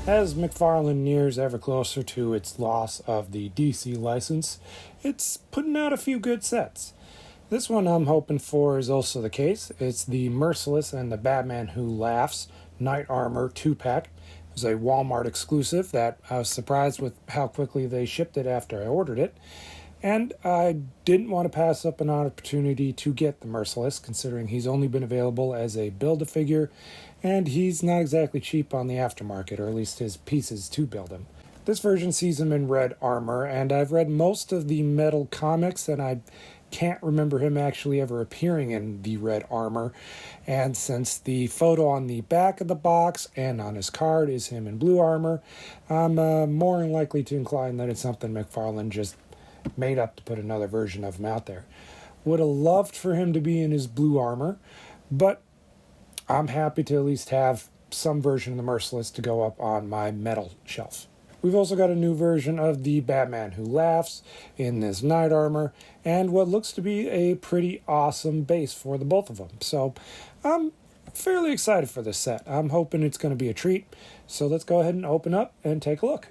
As McFarlane nears ever closer to its loss of the DC license, it's putting out a few good sets. This one I'm hoping for is also the case. It's the Merciless and the Batman Who Laughs Night Armor 2-pack. It was a Walmart exclusive that I was surprised with how quickly they shipped it after I ordered it. And I didn't want to pass up an opportunity to get the Merciless, considering he's only been available as a Build-A-Figure, and he's not exactly cheap on the aftermarket, or at least his pieces to build him. This version sees him in red armor, and I've read most of the Metal comics, and I can't remember him actually ever appearing in the red armor. And since the photo on the back of the box and on his card is him in blue armor, I'm more than likely to incline that it's something McFarlane just made up to put another version of him out there. Would have loved for him to be in his blue armor, but I'm happy to at least have some version of the Merciless to go up on my metal shelf. We've also got a new version of the Batman Who Laughs in this night armor, and what looks to be a pretty awesome base for the both of them. So I'm fairly excited for this set. I'm hoping it's going to be a treat. So let's go ahead and open up and take a look.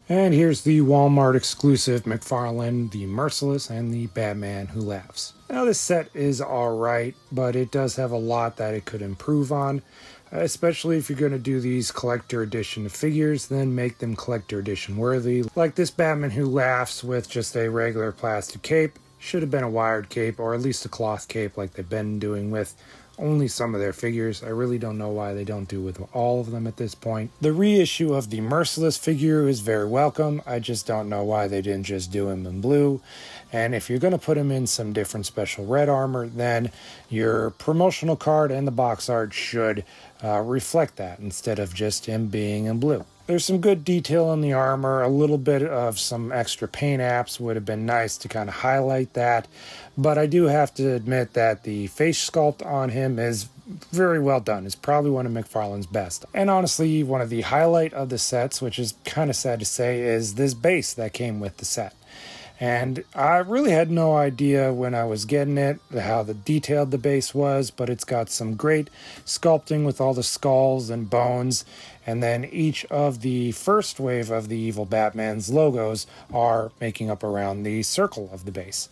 And here's the Walmart exclusive McFarlane, the Merciless, and the Batman Who Laughs. Now this set is alright, but it does have a lot that it could improve on, especially if you're going to do these collector edition figures, then make them collector edition worthy. Like this Batman Who Laughs with just a regular plastic cape. Should have been a wired cape, or at least a cloth cape like they've been doing with only some of their figures. I really don't know why they don't do with all of them at this point. The reissue of the Merciless figure is very welcome. I just don't know why they didn't just do him in blue. And if you're going to put him in some different special red armor, then your promotional card and the box art should reflect that instead of just him being in blue. There's some good detail on the armor. A little bit of some extra paint apps would have been nice to kind of highlight that. But I do have to admit that the face sculpt on him is very well done. It's probably one of McFarlane's best. And honestly, one of the highlight of the sets, which is kind of sad to say, is this base that came with the set. And I really had no idea when I was getting it how detailed the base was, but it's got some great sculpting with all the skulls and bones. And then each of the first wave of the Evil Batman's logos are making up around the circle of the base.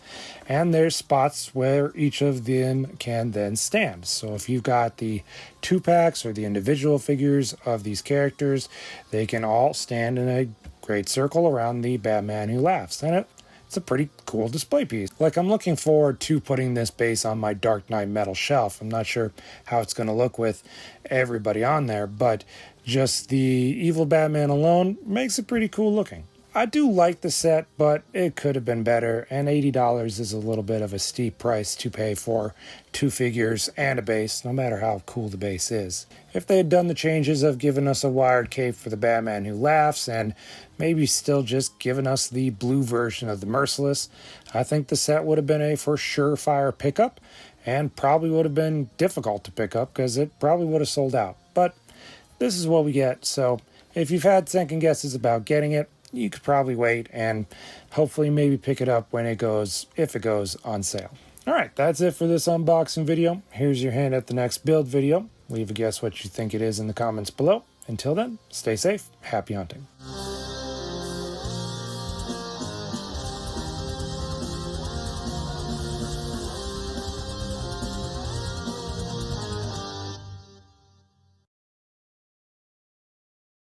And there's spots where each of them can then stand. So if you've got the 2-packs or the individual figures of these characters, they can all stand in a great circle around the Batman Who Laughs. And it's a pretty cool display piece. Like, I'm looking forward to putting this base on my Dark Knight metal shelf. I'm not sure how it's going to look with everybody on there, but just the Evil Batman alone makes it pretty cool looking. I do like the set, but it could have been better, and $80 is a little bit of a steep price to pay for 2 figures and a base, no matter how cool the base is. If they had done the changes of giving us a wired cape for the Batman Who Laughs, and maybe still just giving us the blue version of the Merciless, I think the set would have been a for surefire pickup, and probably would have been difficult to pick up, because it probably would have sold out. But this is what we get, so if you've had second guesses about getting it, you could probably wait and hopefully maybe pick it up when it goes, if it goes on sale. Alright, that's it for this unboxing video. Here's your hint at the next build video. Leave a guess what you think it is in the comments below. Until then, stay safe, happy hunting.